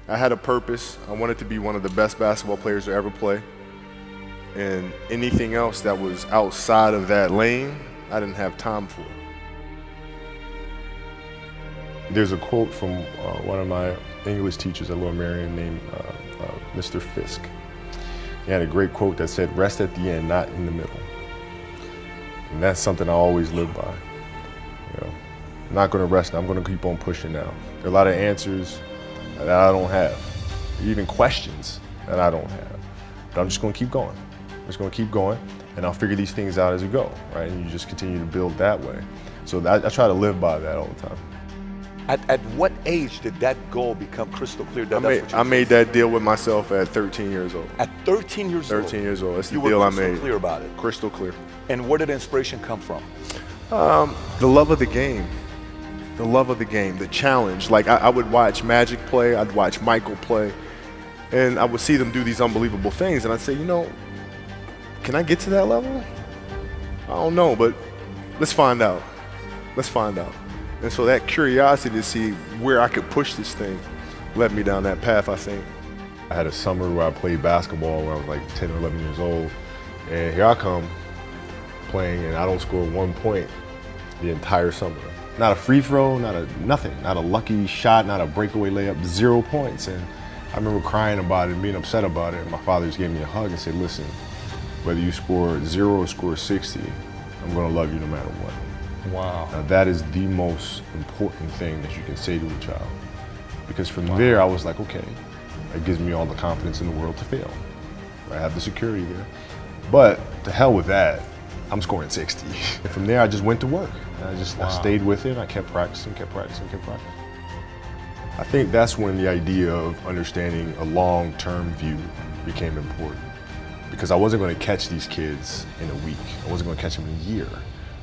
I had a purpose. I wanted to be one of the best basketball players to ever play. And anything else that was outside of that lane, I didn't have time for. There's a quote from one of my English teachers at Lower Merion named Mr. Fisk. He had a great quote that said, "Rest at the end, not in the middle." And that's something I always live by. I'm not going to rest. I'm going to keep on pushing now. There are a lot of answers that I don't have, even questions that I don't have. But I'm just going to keep going. I'm just going to keep going, and I'll figure these things out as we go, right? And you just continue to build that way. So I try to live by that all the time. At what age did that goal become crystal clear? I made that deal with myself at 13 years old. At 13 years old? 13 years old. That's the you deal were I made. crystal clear about it? Crystal clear. And where did inspiration come from? The love of the game. The love of the game, the challenge. Like I would watch Magic play, I'd watch Michael play, and I would see them do these unbelievable things, and I'd say, you know, can I get to that level? I don't know, but let's find out. Let's find out. And so that curiosity to see where I could push this thing led me down that path, I think. I had a summer where I played basketball when I was like 10 or 11 years old, and here I come playing, and I don't score 1 point the entire summer. Not a free throw, nothing, not a lucky shot, not a breakaway layup, 0 points. And I remember crying about it and being upset about it. And my father just gave me a hug and said, "Listen, whether you score 0 or score 60, I'm gonna love you no matter what." Wow. Now that is the most important thing that you can say to a child. Because from there, I was like, okay, that gives me all the confidence in the world to fail. I have the security there. But to hell with that, I'm scoring 60. And from there, I just went to work. And I stayed with it. I kept practicing, kept practicing, kept practicing. I think that's when the idea of understanding a long-term view became important. Because I wasn't going to catch these kids in a week. I wasn't going to catch them in a year,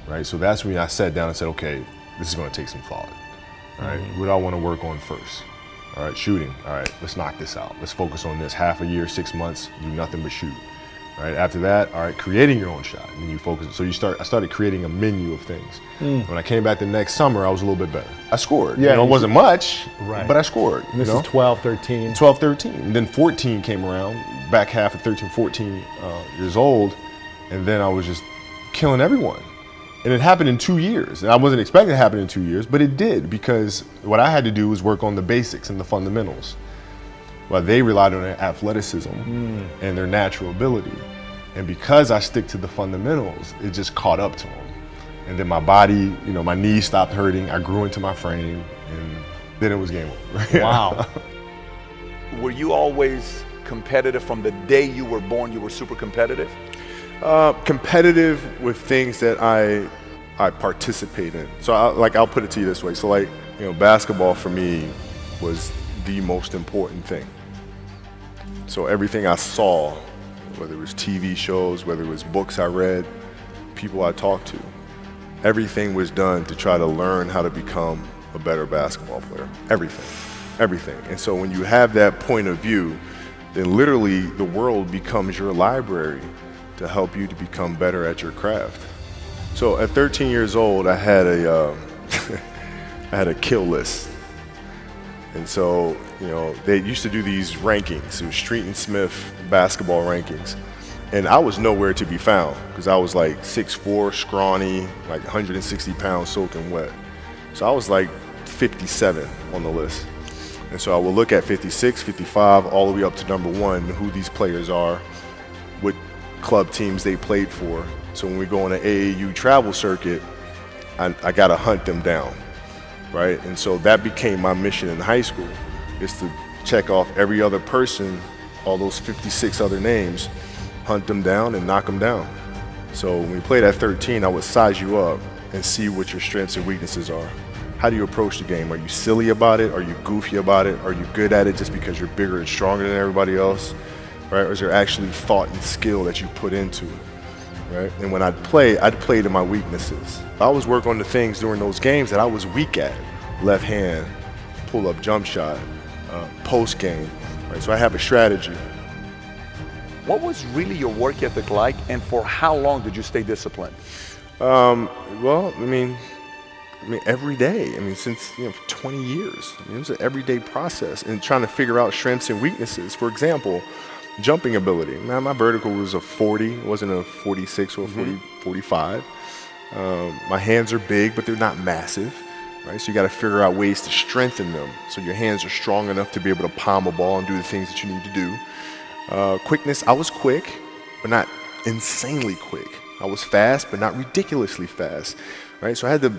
right? So that's when I sat down and said, okay, this is going to take some thought, all right? What do I want to work on first? All right, shooting. All right, let's knock this out. Let's focus on this. Half a year, 6 months, do nothing but shoot. All right, after that, all right, creating your own shot. And you focus. So I started creating a menu of things. When I came back the next summer, I was a little bit better. I scored. Yeah, it wasn't much, right, but I scored. And this is 12, 13. 12, 13. And then 14 came around, back half of 13, 14 years old. And then I was just killing everyone. And it happened in 2 years. And I wasn't expecting it to happen in 2 years, but it did, because what I had to do was work on the basics and the fundamentals. While they relied on their athleticism and their natural ability. And because I stick to the fundamentals, it just caught up to them. And then my body, my knees stopped hurting, I grew into my frame, and then it was game over. Wow. Were you always competitive from the day you were born? You were super competitive? Competitive with things that I participate in. So I'll put it to you this way. So basketball for me was the most important thing. So everything I saw, whether it was TV shows, whether it was books I read, people I talked to, everything was done to try to learn how to become a better basketball player. Everything. And so when you have that point of view, then literally the world becomes your library to help you to become better at your craft. So at 13 years old, I had a I had a kill list. And so, they used to do these rankings. It was Street and Smith basketball rankings. And I was nowhere to be found because I was like 6'4", scrawny, like 160 pounds soaking wet. So I was like 57 on the list. And so I would look at 56, 55, all the way up to number 1, who these players are, what club teams they played for. So when we go on an AAU travel circuit, I got to hunt them down. Right? And so that became my mission in high school, is to check off every other person, all those 56 other names, hunt them down and knock them down. So when we played at 13, I would size you up and see what your strengths and weaknesses are. How do you approach the game? Are you silly about it? Are you goofy about it? Are you good at it just because you're bigger and stronger than everybody else? Right? Or is there actually thought and skill that you put into it? Right? And when I'd play to my weaknesses. I always work on the things during those games that I was weak at. Left hand, pull-up jump shot, post game. Right? So I have a strategy. What was really your work ethic like, and for how long did you stay disciplined? Well, I mean, every day. I mean, since, for 20 years. I mean, it was an everyday process and trying to figure out strengths and weaknesses. For example, jumping ability. Now, my vertical was a 40, it wasn't a 46 or a 45. My hands are big, but they're not massive, right? So you got to figure out ways to strengthen them so your hands are strong enough to be able to palm a ball and do the things that you need to do. Quickness, I was quick, but not insanely quick. I was fast, but not ridiculously fast, right? So I had to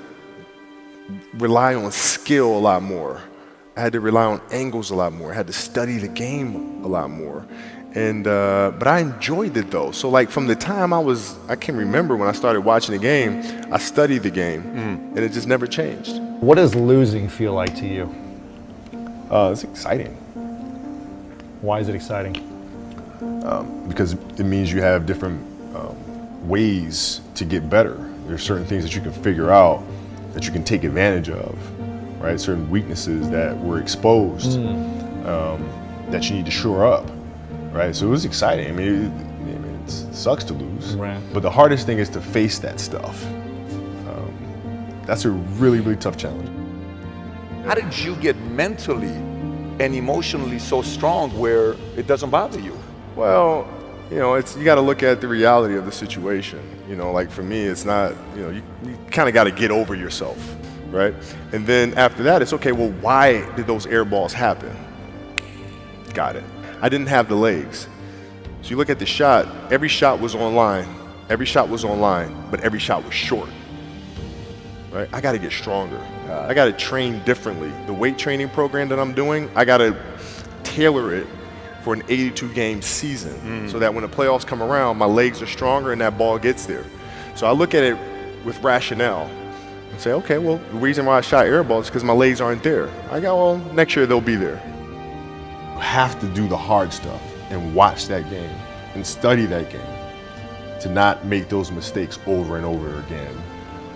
rely on skill a lot more. I had to rely on angles a lot more. I had to study the game a lot more. And but I enjoyed it though. So like from the time I can remember when I started watching the game, I studied the game, and it just never changed. What does losing feel like to you? It's exciting Why is it exciting? because it means you have different ways to get better. There's certain things that you can figure out that you can take advantage of, right? Certain weaknesses that were exposed that you need to shore up, right? So it was exciting. I mean, it sucks to lose, Right. but the hardest thing is to face that stuff. That's a really, really tough challenge. How did you get mentally and emotionally so strong where it doesn't bother you? Well, you got to look at the reality of the situation. Like for me, it's not, you kind of got to get over yourself, right? And then after that, it's okay, well, why did those air balls happen? Got it. I didn't have the legs. So you look at the shot, every shot was online. Every shot was online, but every shot was short, right? I got to get stronger. I got to train differently. The weight training program that I'm doing, I got to tailor it for an 82-game season so that when the playoffs come around, my legs are stronger and that ball gets there. So I look at it with rationale and say, okay, well, the reason why I shot air balls is because my legs aren't there. Well, next year they'll be there. You have to do the hard stuff and watch that game and study that game to not make those mistakes over and over again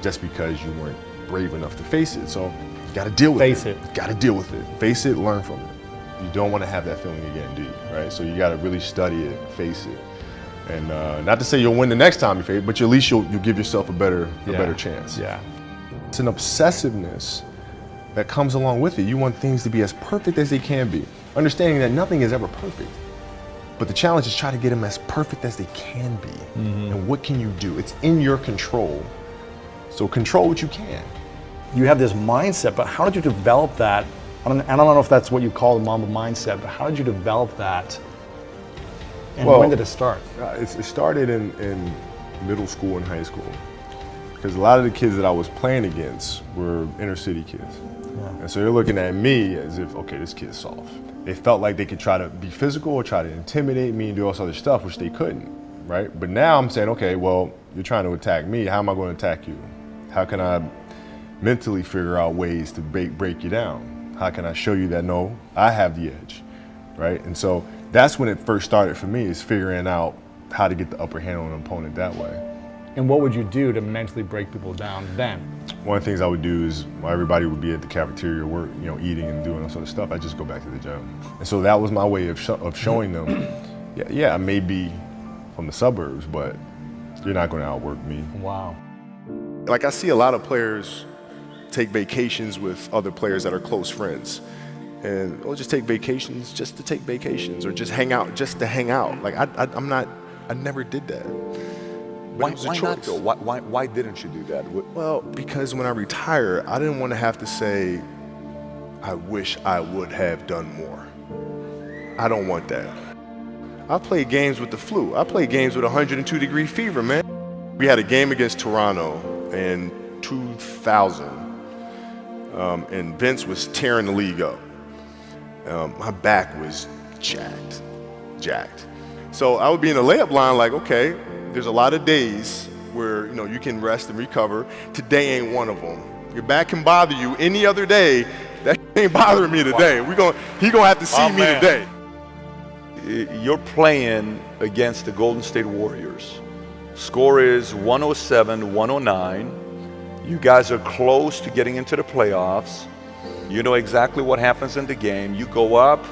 just because you weren't brave enough to face it. So you got to deal with Face it. it. Got to deal with it. Face it, learn from it. You don't want to have that feeling again, do you? Right? So you got to really study it, face it, and not to say you'll win the next time you face it, but at least you'll give yourself a better chance. Yeah. It's an obsessiveness that comes along with it. You want things to be as perfect as they can be, understanding that nothing is ever perfect. But the challenge is try to get them as perfect as they can be. And what can you do? It's in your control. So control what you can. You have this mindset, but how did you develop that? I don't know if that's what you call the Mamba mindset, but how did you develop that? And Well, when did it start? It started in middle school and high school because a lot of the kids that I was playing against were inner city kids. And so they're looking at me as if, okay, this kid's soft. They felt like they could try to be physical or try to intimidate me and do all this other stuff, which they couldn't, right? But now I'm saying, okay, well, you're trying to attack me. How am I going to attack you? How can I mentally figure out ways to break you down? How can I show you that, no, I have the edge, right? And so that's when it first started for me, is figuring out how to get the upper hand on an opponent that way. And what would you do to mentally break people down then? One of the things I would do is while everybody would be at the cafeteria work, eating and doing all sort of stuff, I just go back to the gym. And so that was my way of showing them, yeah, I may be from the suburbs, but you're not going to outwork me. Wow. Like I see a lot of players take vacations with other players that are close friends. And we'll just take vacations just to take vacations or just hang out just to hang out. Like I never did that. Why It was a not choice. though? Why didn't you do that? Well, because when I retire, I didn't want to have to say, I wish I would have done more. I don't want that. I played games with the flu. I played games with 102-degree fever, man. We had a game against Toronto in 2000. And Vince was tearing the league up. My back was jacked. So I would be in the layup line like, okay, there's a lot of days where you can rest and recover. Today ain't one of them. Your back can bother you any other day. That ain't bothering me today. He gonna have to see me today. You're playing against the Golden State Warriors. Score is 107-109. You guys are close to getting into the playoffs. You know exactly what happens in the game. You go up,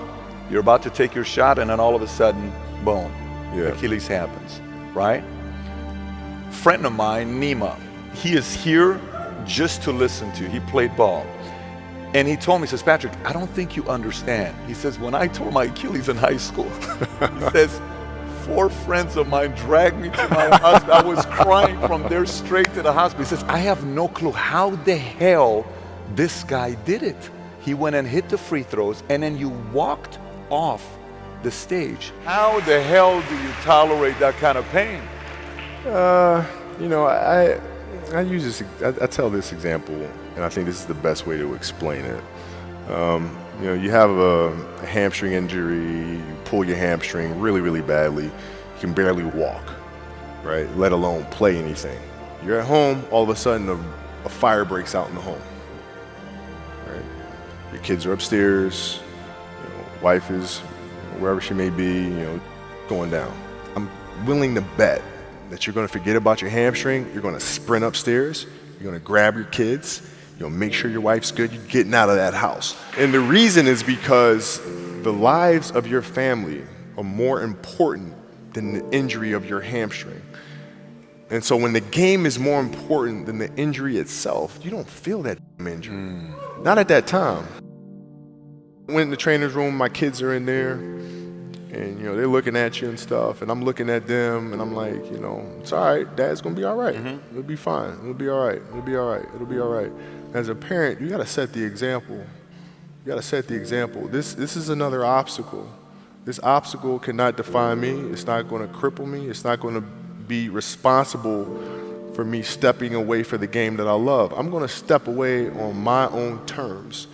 you're about to take your shot, and then all of a sudden, boom, Achilles happens, right? Friend of mine, Nima, he is here just to listen to. He played ball. And he told me, he says, Patrick, I don't think you understand. He says, when I tore my Achilles in high school, he says, 4 friends of mine dragged me to my hospital. I was crying from there straight to the hospital. He says, I have no clue how the hell this guy did it. He went and hit the free throws, and then you walked off the stage. How the hell do you tolerate that kind of pain? You know, I use this. I tell this example, and I think this is the best way to explain it. You know, you have a hamstring injury, you pull your hamstring really, really badly, you can barely walk, right? Let alone play anything. You're at home, all of a sudden a fire breaks out in the home, right? Your kids are upstairs, you know, wife is wherever she may be, you know, going down. I'm willing to bet that you're gonna forget about your hamstring, you're gonna sprint upstairs, you're gonna grab your kids, you'll make sure your wife's good, you're getting out of that house. And the reason is because the lives of your family are more important than the injury of your hamstring. And so when the game is more important than the injury itself, you don't feel that injury. Not at that time. Went in the trainer's room, my kids are in there, and you know, they're looking at you and stuff, and I'm looking at them, and I'm like, you know, it's all right, Dad's gonna be all right. It'll be fine, it'll be all right, it'll be all right, it'll be all right. As a parent, you gotta set the example. You gotta set the example. This is another obstacle. This obstacle cannot define me, it's not gonna cripple me, it's not gonna be responsible for me stepping away for the game that I love. I'm gonna step away on my own terms.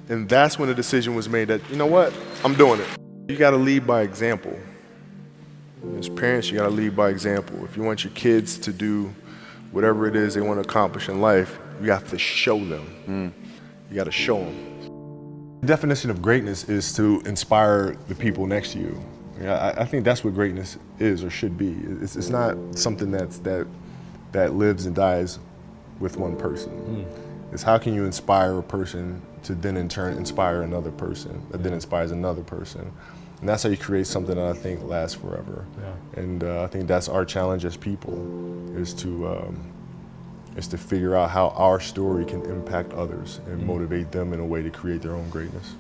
And that's when the decision was made that, you know what, I'm doing it. You gotta lead by example. As parents, you gotta lead by example. If you want your kids to do whatever it is they want to accomplish in life, you have to show them. You gotta show them. The definition of greatness is to inspire the people next to you. I think that's what greatness is or should be. It's not something that lives and dies with one person. It's how can you inspire a person to then in turn inspire another person that then inspires another person. And that's how you create something that I think lasts forever. And I think that's our challenge as people, is to figure out how our story can impact others and motivate them in a way to create their own greatness.